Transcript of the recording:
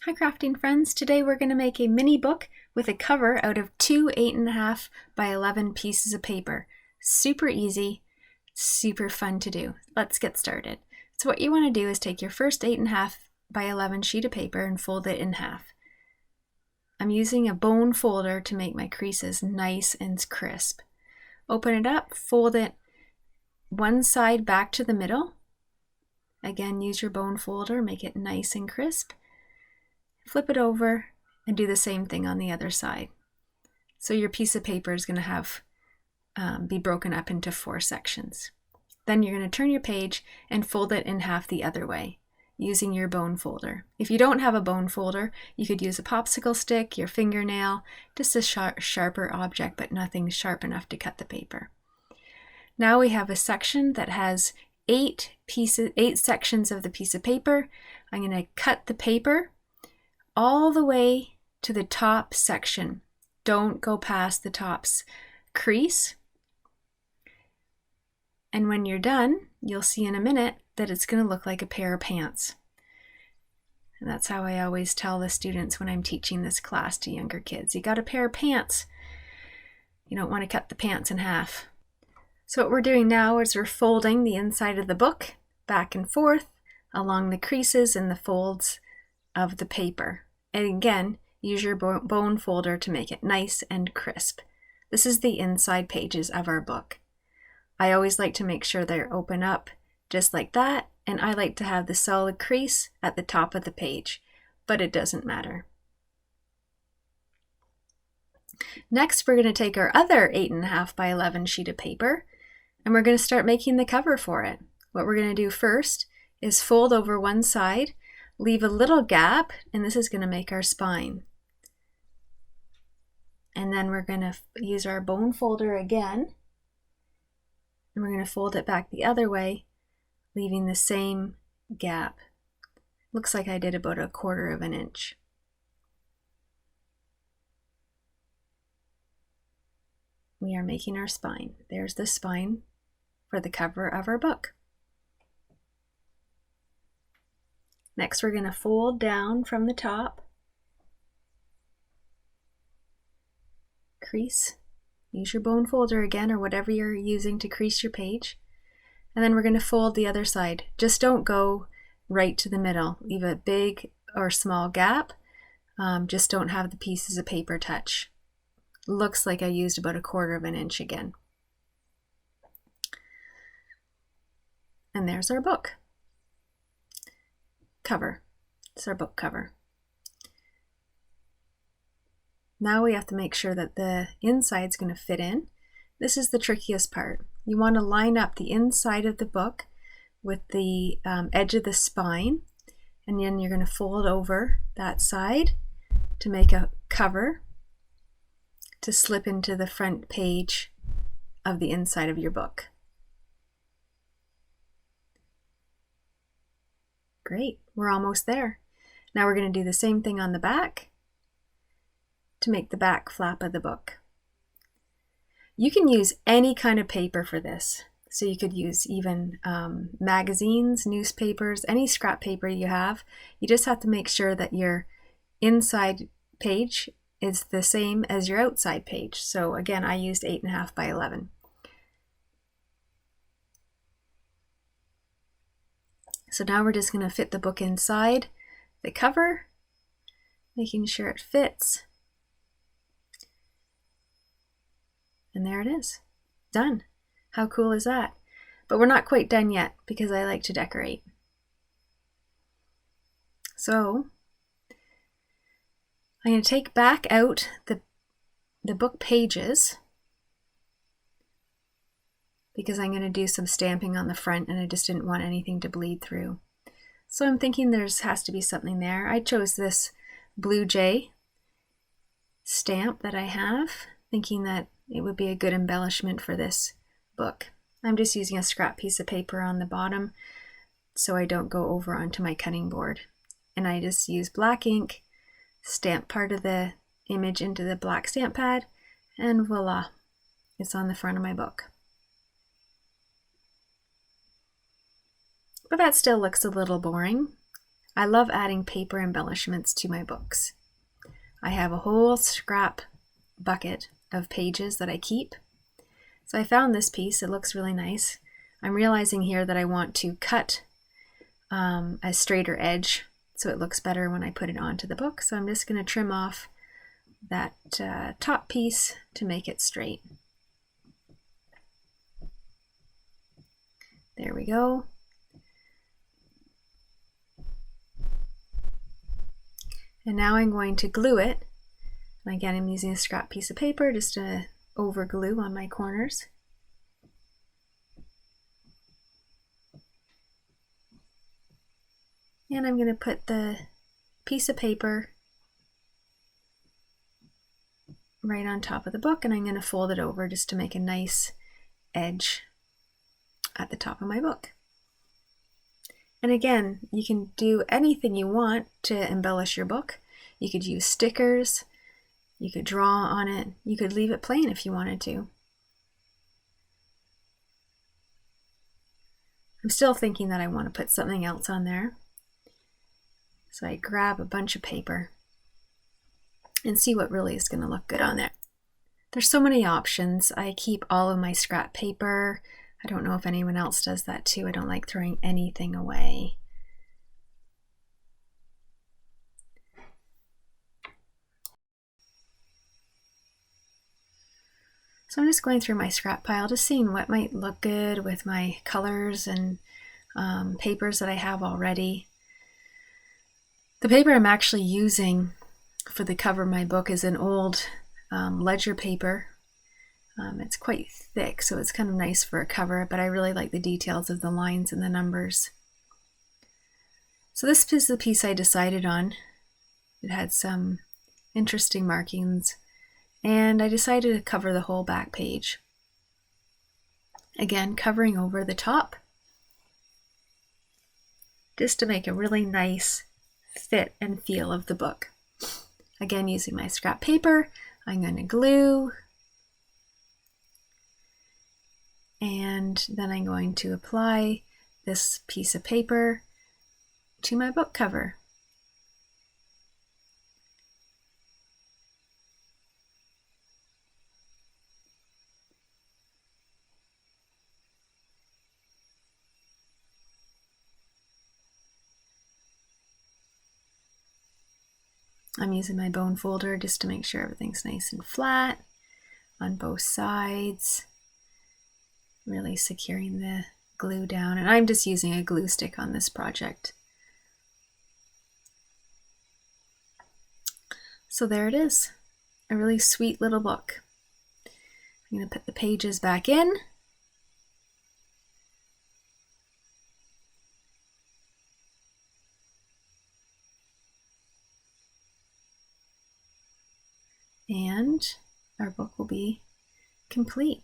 Hi crafting friends, today we're going to make a mini book with a cover out of two 8.5 by 11 pieces of paper. Super easy, super fun to do. Let's get started. So what you want to do is take your first 8.5 by 11 sheet of paper and fold it in half. I'm using a bone folder to make my creases nice and crisp. Open it up, fold it one side back to the middle. Again, use your bone folder, make it nice and crisp. Flip it over and do the same thing on the other side. So your piece of paper is going to have be broken up into 4 sections. Then you're going to turn your page and fold it in half the other way using your bone folder. If you don't have a bone folder, you could use a popsicle stick, your fingernail, just a sharper object, but nothing sharp enough to cut the paper. Now we have a section that has 8 sections of the piece of paper. I'm going to cut the paper all the way to the top section. Don't go past the top's crease. And when you're done, you'll see in a minute that it's going to look like a pair of pants. And that's how I always tell the students when I'm teaching this class to younger kids. You got a pair of pants. You don't want to cut the pants in half. So what we're doing now is we're folding the inside of the book back and forth along the creases and the folds of the paper. And again, use your bone folder to make it nice and crisp. This is the inside pages of our book. I always like to make sure they're open up just like that, and I like to have the solid crease at the top of the page, but it doesn't matter. Next, we're going to take our other 8.5 by 11 sheet of paper, and we're going to start making the cover for it. What we're going to do first is fold over one side, leave a little gap, and this is going to make our spine. And then we're going to use our bone folder again, and we're going to fold it back the other way, leaving the same gap. Looks like I did about 1/4 of an inch. We are making our spine. There's the spine for the cover of our book. Next, we're going to fold down from the top, crease, use your bone folder again or whatever you're using to crease your page, and then we're going to fold the other side. Just don't go right to the middle. Leave a big or small gap. Just don't have the pieces of paper touch. Looks like I used about 1/4 of an inch again. And there's our book cover. It's our book cover. Now we have to make sure that the inside's going to fit in. This is the trickiest part. You want to line up the inside of the book with the edge of the spine, and then you're going to fold over that side to make a cover to slip into the front page of the inside of your book. Great, we're almost there. Now we're going to do the same thing on the back to make the back flap of the book. You can use any kind of paper for this. So you could use even magazines, newspapers, any scrap paper you have. You just have to make sure that your inside page is the same as your outside page. So again, I used 8.5 by 11. So now we're just going to fit the book inside the cover, making sure it fits. And there it is. Done. How cool is that? But we're not quite done yet because I like to decorate. So I'm going to take back out the book pages because I'm going to do some stamping on the front and I just didn't want anything to bleed through. So I'm thinking has to be something there. I chose this Blue Jay stamp that I have, thinking that it would be a good embellishment for this book. I'm just using a scrap piece of paper on the bottom so I don't go over onto my cutting board. And I just use black ink, stamp part of the image into the black stamp pad, and voila, it's on the front of my book. But that still looks a little boring. I love adding paper embellishments to my books. I have a whole scrap bucket of pages that I keep. So I found this piece. It looks really nice. I'm realizing here that I want to cut a straighter edge so it looks better when I put it onto the book. So I'm just going to trim off that top piece to make it straight. There we go. And now I'm going to glue it. And again, I'm using a scrap piece of paper just to over glue on my corners. And I'm going to put the piece of paper right on top of the book, and I'm going to fold it over just to make a nice edge at the top of my book. And again, you can do anything you want to embellish your book. You could use stickers, you could draw on it, you could leave it plain if you wanted to. I'm still thinking that I want to put something else on there. So I grab a bunch of paper and see what really is going to look good on there. There's so many options. I keep all of my scrap paper. I don't know if anyone else does that too. I don't like throwing anything away. So I'm just going through my scrap pile, just seeing what might look good with my colors and papers that I have already. The paper I'm actually using for the cover of my book is an old ledger paper. It's quite thick, so it's kind of nice for a cover, but I really like the details of the lines and the numbers. So this is the piece I decided on. It had some interesting markings, and I decided to cover the whole back page. Again, covering over the top, just to make a really nice fit and feel of the book. Again, using my scrap paper, I'm going to glue, and then I'm going to apply this piece of paper to my book cover. I'm using my bone folder just to make sure everything's nice and flat on both sides, really securing the glue down. And I'm just using a glue stick on this project. So there it is, a really sweet little book. I'm going to put the pages back in. And our book will be complete.